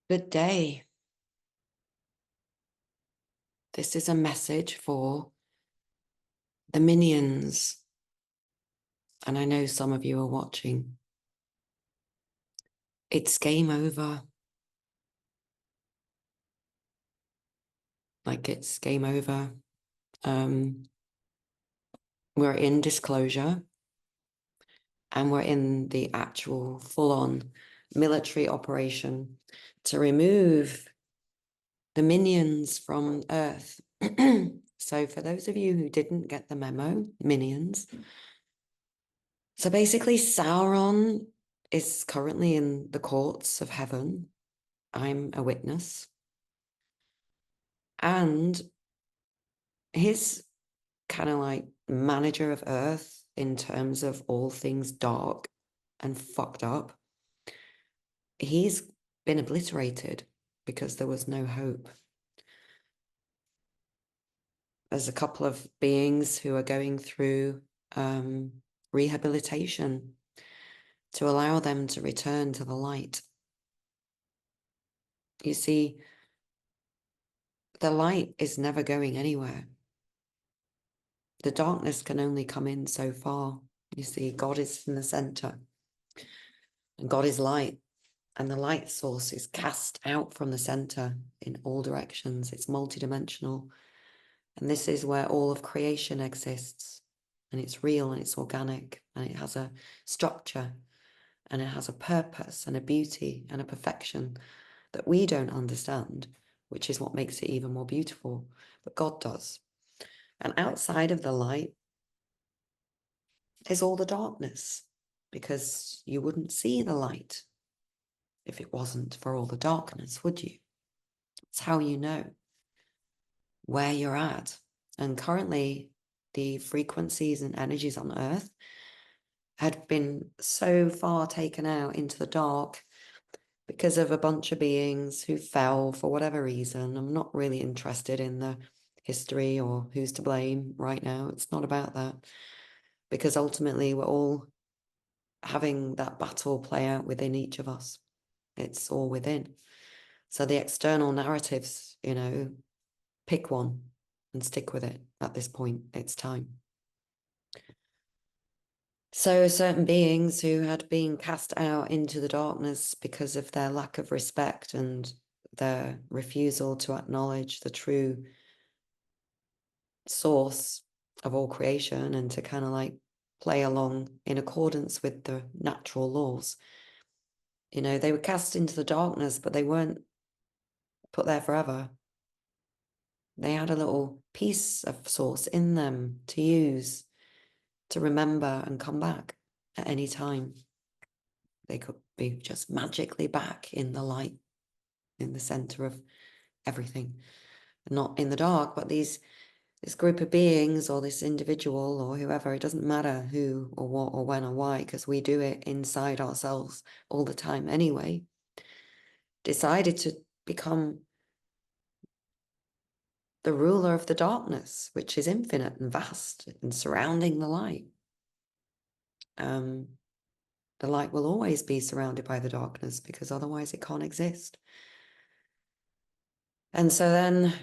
Good day. This is a message for the minions. And I know some of you are watching. It's game over. Like it's game over. We're in disclosure. And we're in the actual full-on military operation to remove the minions from Earth. So for those of you who didn't get the memo, minions. So basically Sauron is currently in the courts of heaven. I'm a witness. And his kind of like manager of Earth in terms of all things dark and fucked up, he's been obliterated because there was no hope. There's a couple of beings who are going through rehabilitation to allow them to return to the light. You see, the light is never going anywhere. The darkness can only come in so far. You see, God is in the center, and God is light, and the light source is cast out from the center in all directions. It's multidimensional, and this is where all of creation exists, and it's real, and it's organic, and it has a structure, and it has a purpose, and a beauty, and a perfection that we don't understand, which is what makes it even more beautiful, but God does. And outside of the light is all the darkness, because you wouldn't see the light if it wasn't for all the darkness, would you? It's how you know where you're at. And currently, the frequencies and energies on Earth had been so far taken out into the dark because of a bunch of beings who fell for whatever reason. I'm not really interested in the history or who's to blame right now. It's not about that, because ultimately we're all having that battle play out within each of us. It's all within. So the external narratives, pick one and stick with it at this point. It's time. So certain beings who had been cast out into the darkness because of their lack of respect and their refusal to acknowledge the true source of all creation and to kind of like play along in accordance with the natural laws. They were cast into the darkness, but they weren't put there forever. They had a little piece of source in them to use, to remember and come back at any time. They could be just magically back in the light, in the center of everything, not in the dark. But this group of beings or this individual or whoever, it doesn't matter who or what or when or why, because we do it inside ourselves all the time anyway, decided to become the ruler of the darkness, which is infinite and vast and surrounding the light. The light will always be surrounded by the darkness, because otherwise it can't exist. And so then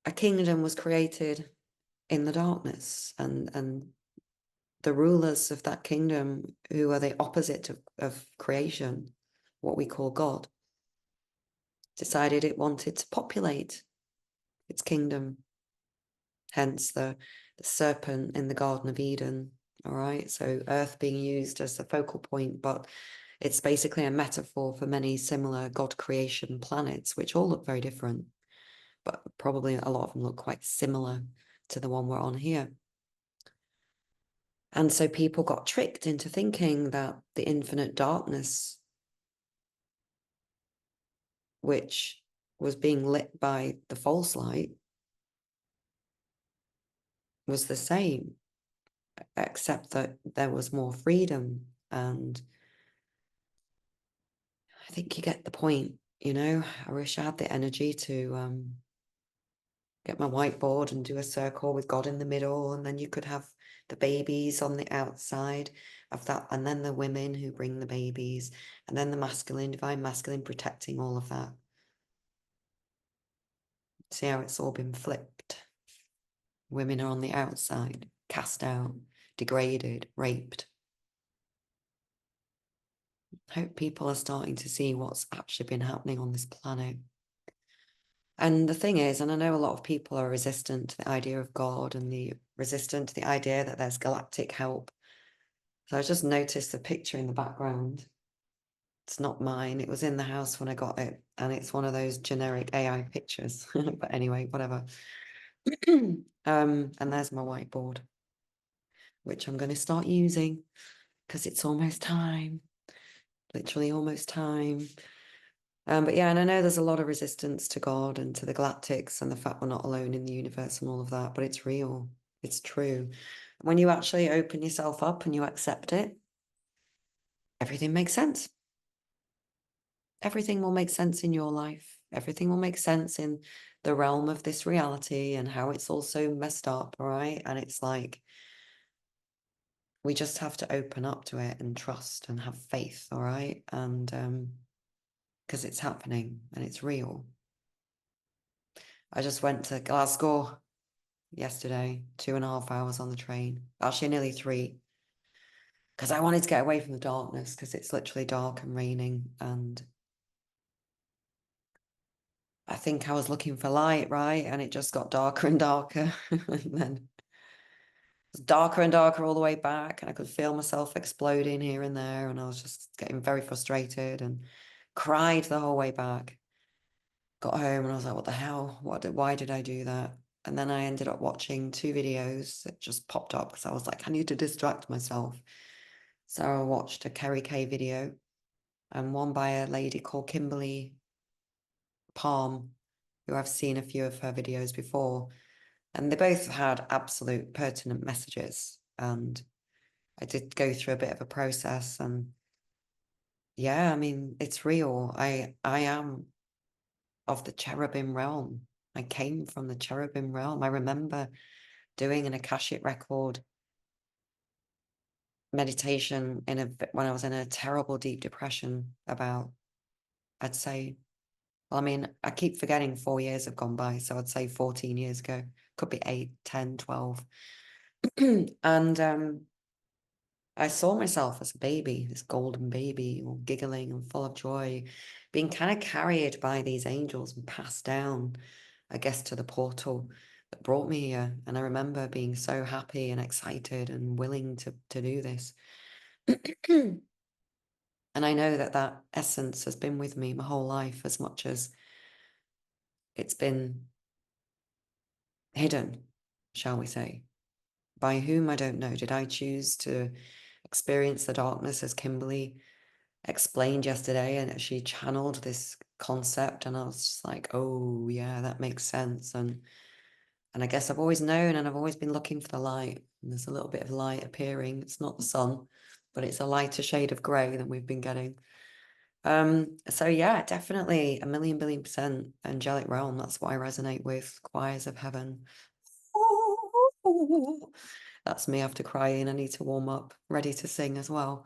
a kingdom was created in the darkness, and the rulers of that kingdom, who are the opposite of creation, what we call God, decided it wanted to populate its kingdom. Hence the serpent in the Garden of Eden. All right, so Earth being used as the focal point, but it's basically a metaphor for many similar God creation planets, which all look very different, but probably a lot of them look quite similar to the one we're on here. And so people got tricked into thinking that the infinite darkness, which was being lit by the false light, was the same, except that there was more freedom. And I think you get the point. I wish I had the energy to get my whiteboard and do a circle with God in the middle, and then you could have the babies on the outside of that, and then the women who bring the babies, and then the masculine, divine masculine protecting all of that. See how it's all been flipped. Women are on the outside, cast out, degraded, raped. I hope people are starting to see what's actually been happening on this planet. And the thing is, and I know a lot of people are resistant to the idea of God and resistant to the idea that there's galactic help. So I just noticed the picture in the background. It's not mine. It was in the house when I got it. And it's one of those generic AI pictures. But anyway, whatever. And there's my whiteboard, which I'm going to start using because it's almost time. Literally almost time. But yeah, and I know there's a lot of resistance to God and to the galactics and the fact we're not alone in the universe and all of that, but it's real. It's true. When you actually open yourself up and you accept it, everything makes sense. Everything will make sense in your life. Everything will make sense in the realm of this reality and how it's also messed up, all right? And it's like, we just have to open up to it and trust and have faith, all right? And because it's happening and it's real. I just went to Glasgow yesterday, 2.5 hours on the train. Actually, nearly 3. Because I wanted to get away from the darkness because it's literally dark and raining. And I think I was looking for light, right? And it just got darker and darker. And then it was darker and darker all the way back. And I could feel myself exploding here and there. And I was just getting very frustrated and cried the whole way back. Got home and I was like, what the hell? Why did I do that? And then I ended up watching 2 videos that just popped up because I was like, I need to distract myself. So I watched a Kerry video and one by a lady called Kimberly Palm, who I've seen a few of her videos before. And they both had absolute pertinent messages. And I did go through a bit of a process. And yeah, I mean, it's real. I am of the cherubim realm. I came from the cherubim realm. I remember doing an Akashic record meditation when I was in a terrible deep depression about, I'd say, well, I mean, I keep forgetting 4 years have gone by, so I'd say 14 years ago. Could be 8, 10, 12. And I saw myself as a baby, this golden baby, all giggling and full of joy, being kind of carried by these angels and passed down, I guess, to the portal that brought me here. And I remember being so happy and excited and willing to do this. And I know that that essence has been with me my whole life, as much as it's been hidden, shall we say. By whom, I don't know. Did I choose to experience the darkness as Kimberly explained yesterday, and she channeled this concept, and I was just like, oh yeah, that makes sense. And I guess I've always known, and I've always been looking for the light. And there's a little bit of light appearing. It's not the sun, but it's a lighter shade of grey than we've been getting. So yeah, definitely 1,000,000,000,000% angelic realm. That's what I resonate with. Choirs of heaven. That's me after crying. I need to warm up, ready to sing as well,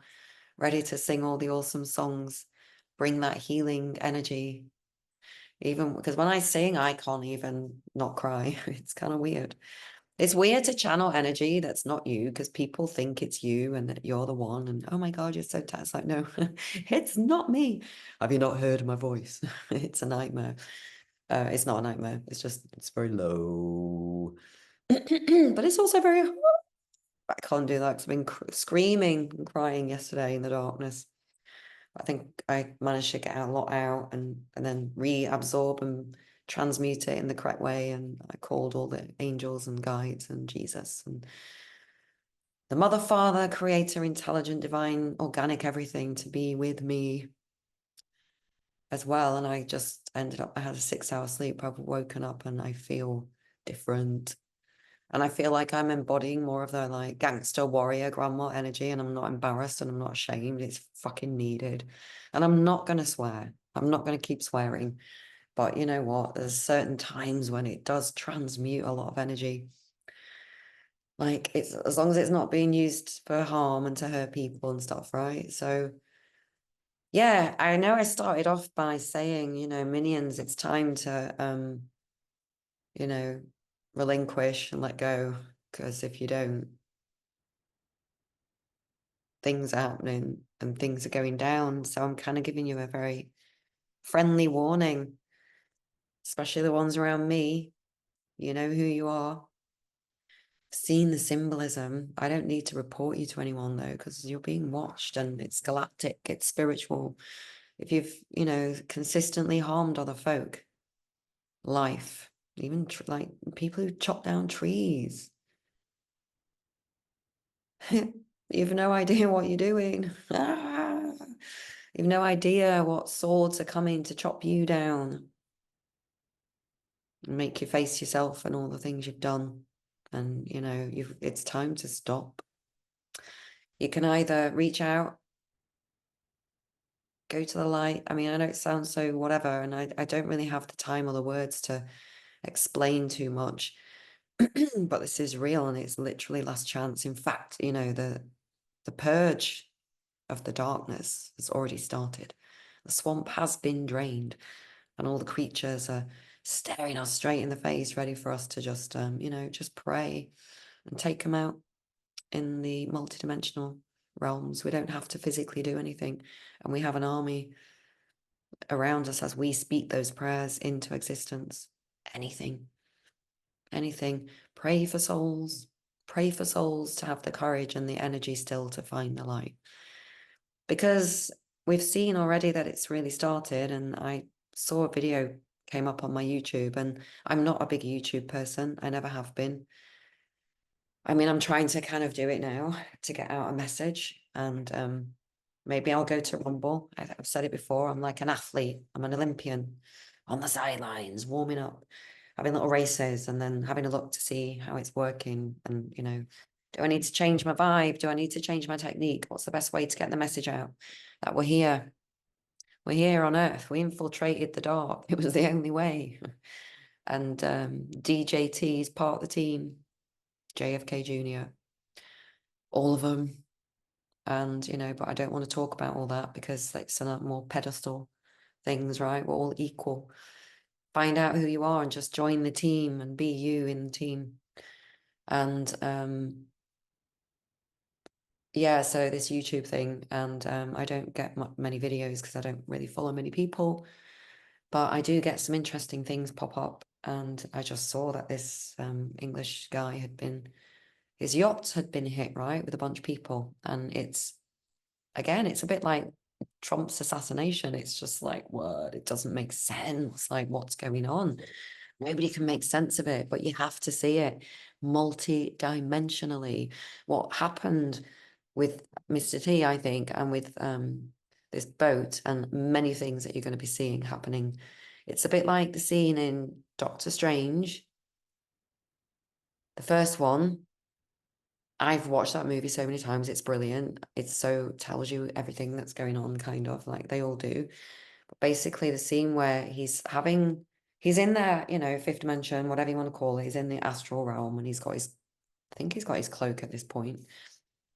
ready to sing all the awesome songs, bring that healing energy. Even because when I sing, I can't even not cry. It's kind of weird. It's weird to channel energy that's not you, because people think it's you and that you're the one. And oh my God, you're so tired. It's like, no, it's not me. Have you not heard my voice? It's a nightmare. It's not a nightmare. It's very low. But it's also very hot. I can't do that because I've been screaming and crying yesterday in the darkness. I think I managed to get a lot out and then reabsorb and transmute it in the correct way. And I called all the angels and guides and Jesus and the Mother, Father, Creator, Intelligent, Divine, Organic, everything to be with me as well. And I just ended up, I had a 6-hour sleep. I've woken up and I feel different. And I feel like I'm embodying more of the like gangster warrior grandma energy, and I'm not embarrassed and I'm not ashamed. It's fucking needed. And I'm not going to swear. I'm not going to keep swearing. But you know what? There's certain times when it does transmute a lot of energy. Like, it's as long as it's not being used for harm and to hurt people and stuff, right? So yeah, I know I started off by saying, minions, it's time to you know, relinquish and let go. Because if you don't, things are happening and things are going down. So I'm kind of giving you a very friendly warning, especially the ones around me. You know who you are. Seen the symbolism. I don't need to report you to anyone though, because you're being watched and it's galactic, it's spiritual. If you've, consistently harmed other folk, life, even like people who chop down trees, you've no idea what you're doing. You've no idea what swords are coming to chop you down and make you face yourself and all the things you've done. And, it's time to stop. You can either reach out, go to the light. I mean, I know it sounds so whatever, and I don't really have the time or the words to explain too much, but this is real and it's literally last chance. In fact, the purge of the darkness has already started. The swamp has been drained, and all the creatures are staring us straight in the face, ready for us to just, just pray and take them out in the multidimensional realms. We don't have to physically do anything, and we have an army around us as we speak those prayers into existence. Anything, anything. Pray for souls. Pray for souls to have the courage and the energy still to find the light. Because we've seen already that it's really started, and I saw a video came up on my YouTube, and I'm not a big YouTube person. I never have been. I mean, I'm trying to kind of do it now to get out a message, and maybe I'll go to Rumble. I've said it before. I'm like an athlete. I'm an Olympian on the sidelines, warming up, having little races, and then having a look to see how it's working. And, do I need to change my vibe? Do I need to change my technique? What's the best way to get the message out that we're here? We're here on Earth. We infiltrated the dark. It was the only way. And DJT is part of the team. JFK Jr., all of them. And, but I don't want to talk about all that because it's a lot more pedestal things, right? We're all equal. Find out who you are and just join the team and be you in the team. And yeah, so this YouTube thing, and I don't get many videos because I don't really follow many people, but I do get some interesting things pop up. And I just saw that this English guy his yacht had been hit, right, with a bunch of people. And again, it's a bit like Trump's assassination. It's just like, what? It doesn't make sense. Like, what's going on? Nobody can make sense of it, but you have to see it multi-dimensionally. What happened with Mr. T, I think, and with this boat and many things that you're going to be seeing happening. It's a bit like the scene in Doctor Strange, the first one. I've watched that movie so many times. It's brilliant. It so tells you everything that's going on, kind of like they all do. But basically, the scene where he's in there, fifth dimension, whatever you want to call it. He's in the astral realm, and I think he's got his cloak at this point,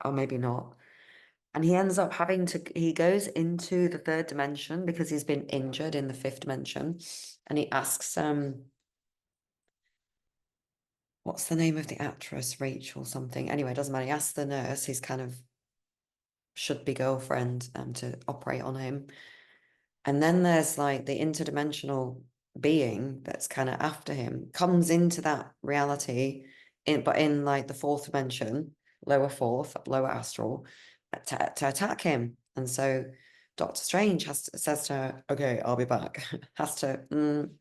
or maybe not. And he ends up he goes into the third dimension because he's been injured in the fifth dimension. And he asks, what's the name of the actress? Rachel something. Anyway, it doesn't matter. He asks the nurse, his kind of should-be girlfriend, to operate on him. And then there's like the interdimensional being that's kind of after him, comes into that reality, but in like the fourth dimension, lower fourth, lower astral, to attack him. And so Doctor Strange says to her, okay, I'll be back. Has to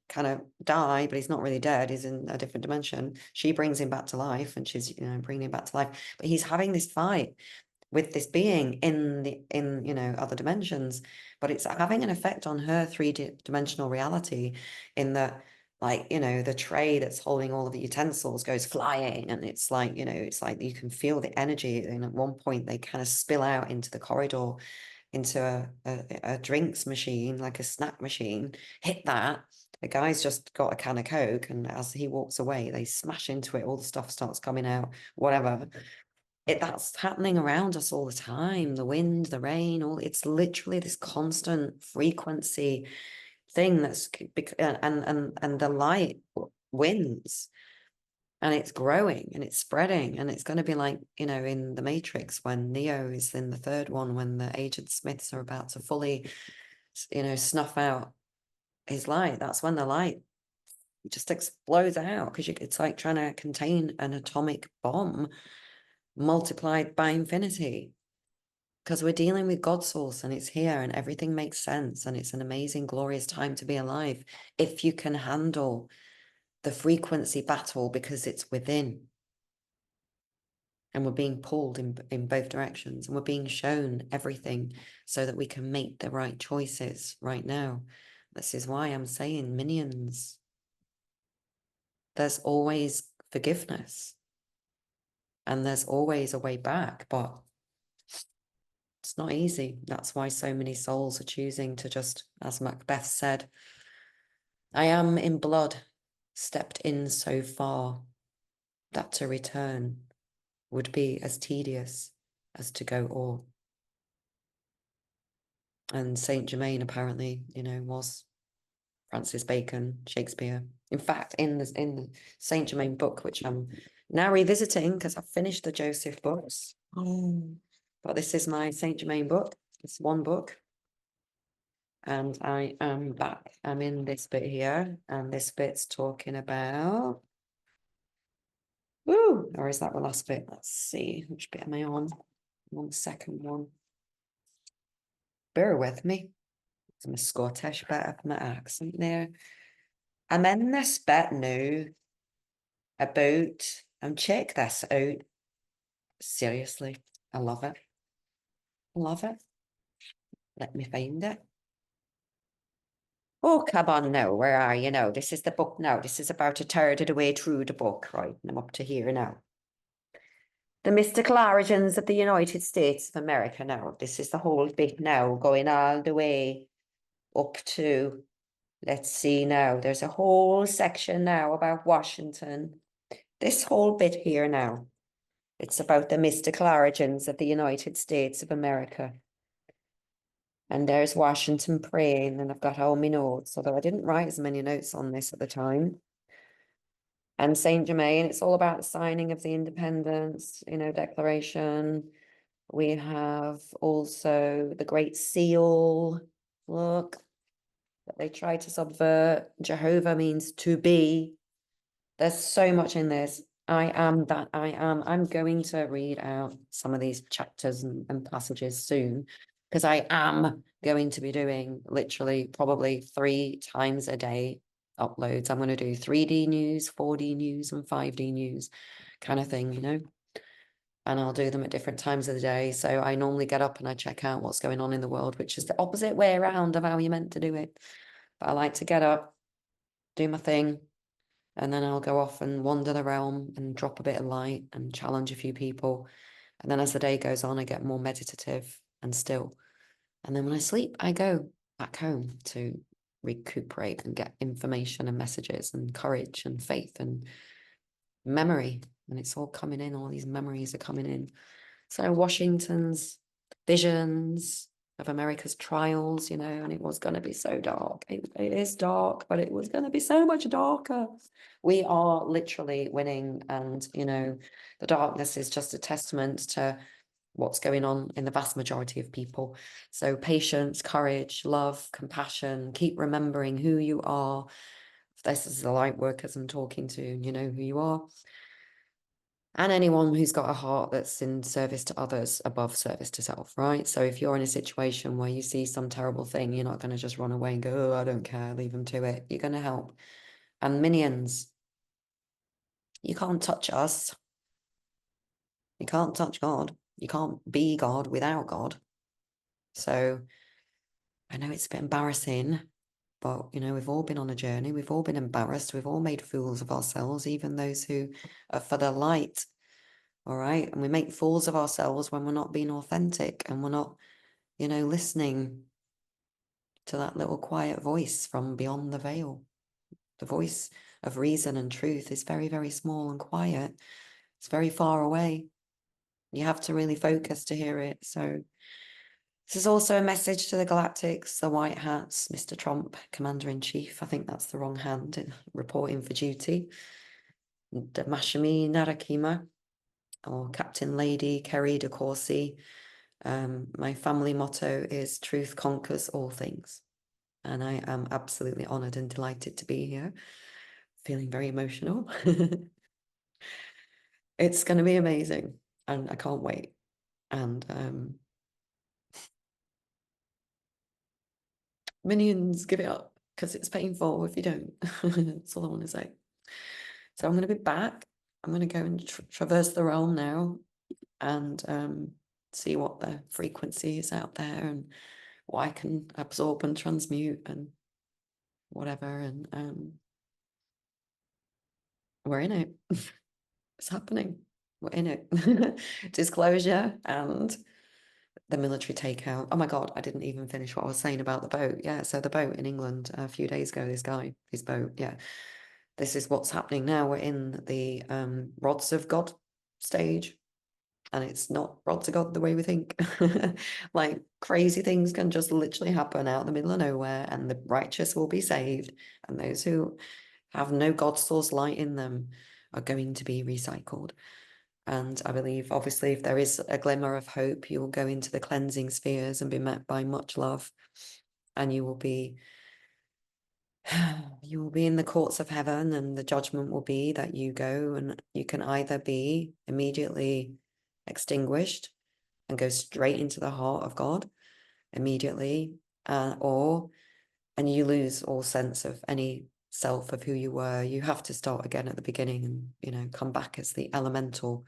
kind of die, but he's not really dead. He's in a different dimension. She brings him back to life, and she's, bringing him back to life. But he's having this fight with this being in other dimensions, but it's having an effect on her three-dimensional reality, in that, like, the tray that's holding all of the utensils goes flying, and it's like, it's like you can feel the energy, and at one point they kind of spill out into the corridor, into a drinks machine, like a snack machine, hit that. The guy's just got a can of Coke, and as he walks away, they smash into it, all the stuff starts coming out, whatever. That's happening around us all the time. The wind, the rain, it's literally this constant frequency thing that's and the light wins, and it's growing and it's spreading, and it's going to be like, in the Matrix when Neo is in the third one, when the Agent Smiths are about to fully, snuff out his light. That's when the light just explodes out, because it's like trying to contain an atomic bomb multiplied by infinity, because we're dealing with God source, and it's here, and everything makes sense, and it's an amazing, glorious time to be alive if you can handle the frequency battle, because it's within, and we're being pulled in both directions, and we're being shown everything so that we can make the right choices right now. This is why I'm saying, minions, there's always forgiveness, and there's always a way back, but it's not easy. That's why so many souls are choosing to just, as Macbeth said, I am in blood, stepped in so far that to return would be as tedious as to go all. And Saint Germain apparently, was Francis Bacon, Shakespeare. In fact, in the Saint Germain book, which I'm now revisiting because I've finished the Joseph books. But this is my Saint Germain book. It's one book. And I am back. I'm in this bit here, and this bit's talking about, or is that the last bit? Let's see, which bit am I on? I'm on the second one. Bear with me. It's my Scottish bit of my accent there. I'm in this bit now about, and check this out. Seriously, I love it. I love it. Let me find it. Oh, come on now, where are you now? This is the book now. This is about a third of the way through the book, right? And I'm up to here now. The mystical origins of the United States of America now. This is the whole bit now, going all the way up to, let's see now, there's a whole section now about Washington. This whole bit here now, it's about the mystical origins of the United States of America. And there's Washington praying, and I've got all my notes, although I didn't write as many notes on this at the time. And Saint Germain, it's all about the signing of the independence, declaration. We have also the Great Seal. Look, that they try to subvert. Jehovah means to be. There's so much in this. I am that I am. I'm going to read out some of these chapters and passages soon, because I am going to be doing literally probably 3 times a day uploads. I'm going to do 3D news, 4D news, and 5D news kind of thing, and I'll do them at different times of the day. So I normally get up and I check out what's going on in the world, which is the opposite way around of how you're meant to do it. But I like to get up, do my thing, and then I'll go off and wander the realm and drop a bit of light and challenge a few people. And then as the day goes on, I get more meditative and still. And then when I sleep, I go back home to recuperate and get information and messages and courage and faith and memory. And it's all coming in. All these memories are coming in. So Washington's visions of America's trials, and it was going to be so dark. It is dark, but it was going to be so much darker. We are literally winning, and the darkness is just a testament to what's going on in the vast majority of people. So patience, courage, love, compassion, keep remembering who you are. This is the light workers I'm talking to, you know who you are. And anyone who's got a heart that's in service to others above service to self, right? So if you're in a situation where you see some terrible thing, you're not going to just run away and go, oh, I don't care, leave them to it. You're going to help. And minions, you can't touch us. You can't touch God. You can't be God without God. So I know it's a bit embarrassing, but, we've all been on a journey. We've all been embarrassed. We've all made fools of ourselves, even those who are for the light. All right. And we make fools of ourselves when we're not being authentic, and we're not, listening to that little quiet voice from beyond the veil. The voice of reason and truth is very, very small and quiet. It's very far away. You have to really focus to hear it. So this is also a message to the Galactics, the White Hats, Mr. Trump, Commander-in-Chief. I think that's the wrong hand in reporting for duty. Damashimi Narakima, or Captain Lady Kerry de Courcy. My family motto is truth conquers all things. And I am absolutely honoured and delighted to be here. Feeling very emotional. It's going to be amazing. And I can't wait. And minions, give it up, because it's painful if you don't. That's all I want to say. So I'm going to be back. I'm going to go and traverse the realm now and see what the frequency is out there and what I can absorb and transmute and whatever. And we're in it. It's happening. We're in it. Disclosure and the military takeout. Oh my God, I didn't even finish what I was saying about the boat. Yeah, so the boat in England a few days ago, his boat, yeah. This is what's happening now. We're in the rods of God stage. And it's not rods of God the way we think. Like crazy things can just literally happen out in the middle of nowhere, and the righteous will be saved. And those who have no God source light in them are going to be recycled. And I believe, obviously, if there is a glimmer of hope, you will go into the cleansing spheres and be met by much love. And you will be in the courts of heaven, and the judgment will be that you go and you can either be immediately extinguished and go straight into the heart of God immediately, and you lose all sense of any self of who you were. You have to start again at the beginning and, come back as the elemental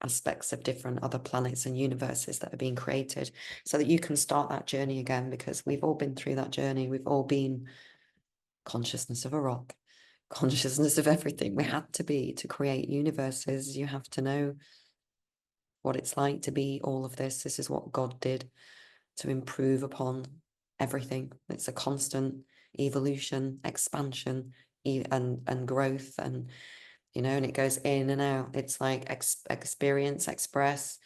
aspects of different other planets and universes that are being created, so that you can start that journey again, because we've all been through that journey. We've all been consciousness of a rock, consciousness of everything. We had to be to create universes. You have to know what it's like to be all of this. This is what God did to improve upon everything. It's a constant evolution, expansion, and growth, and and it goes in and out. It's like experience, express,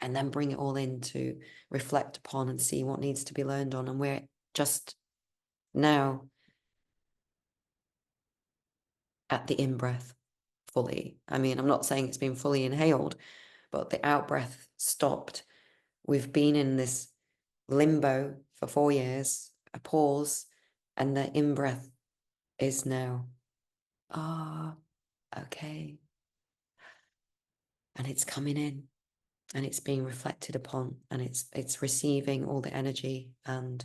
and then bring it all in to reflect upon and see what needs to be learned on. And we're just now at the in-breath fully. I mean, I'm not saying it's been fully inhaled, but the out-breath stopped. We've been in this limbo for 4 years, a pause, and the in-breath is now, okay. And it's coming in, and it's being reflected upon, and it's receiving all the energy, and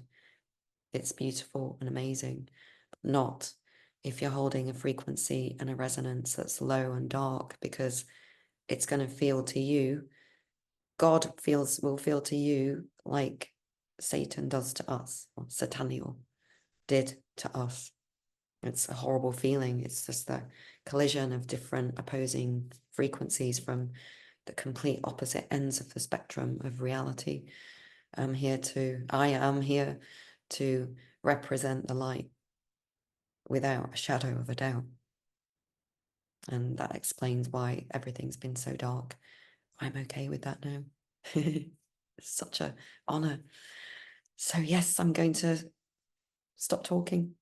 it's beautiful and amazing. But not if you're holding a frequency and a resonance that's low and dark, because it's going to feel to you, God will feel to you like Satan does to us, or Sataniel did to us. It's a horrible feeling. It's just the collision of different opposing frequencies from the complete opposite ends of the spectrum of reality. I am here to represent the light without a shadow of a doubt. And that explains why everything's been so dark. I'm okay with that now. It's such an honor. So yes, I'm going to stop talking.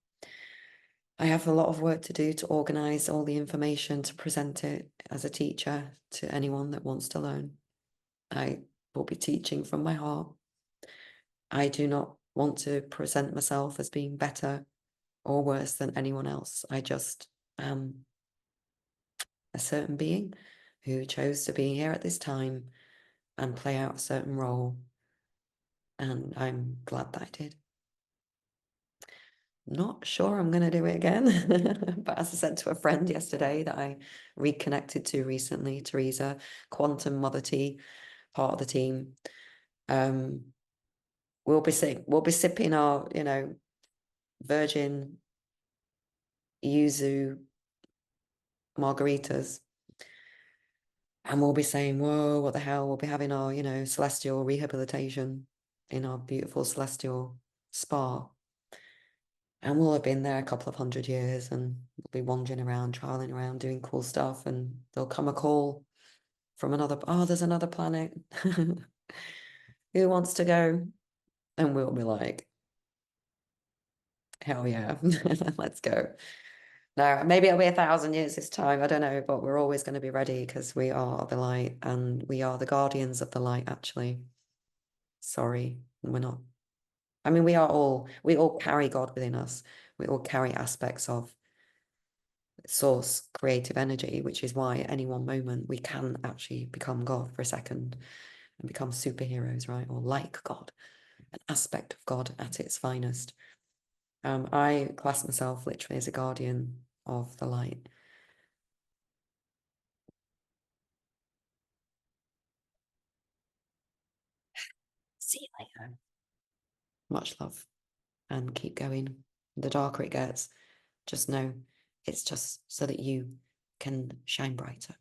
I have a lot of work to do to organize all the information, to present it as a teacher to anyone that wants to learn. I will be teaching from my heart. I do not want to present myself as being better or worse than anyone else. I just am a certain being who chose to be here at this time and play out a certain role. And I'm glad that I did. Not sure I'm going to do it again. But as I said to a friend yesterday that I reconnected to recently, Teresa, Quantum Mother Tea, part of the team, we'll be sipping our, virgin yuzu margaritas. And we'll be saying, whoa, what the hell? We'll be having our, celestial rehabilitation in our beautiful celestial spa. And we'll have been there a couple of 100 years and we'll be wandering around, trialing around, doing cool stuff. And there'll come a call from another, oh, there's another planet. Who wants to go? And we'll be like, hell yeah, let's go. No, maybe it'll be 1,000 years this time. I don't know, but we're always going to be ready because we are the light and we are the guardians of the light, actually. Sorry, we're not. I mean, we all carry God within us. We all carry aspects of source creative energy, which is why at any one moment we can actually become God for a second and become superheroes, right? Or like God, an aspect of God at its finest. I class myself literally as a guardian of the light. See you later. Much love and keep going. The darker it gets, just know it's just so that you can shine brighter.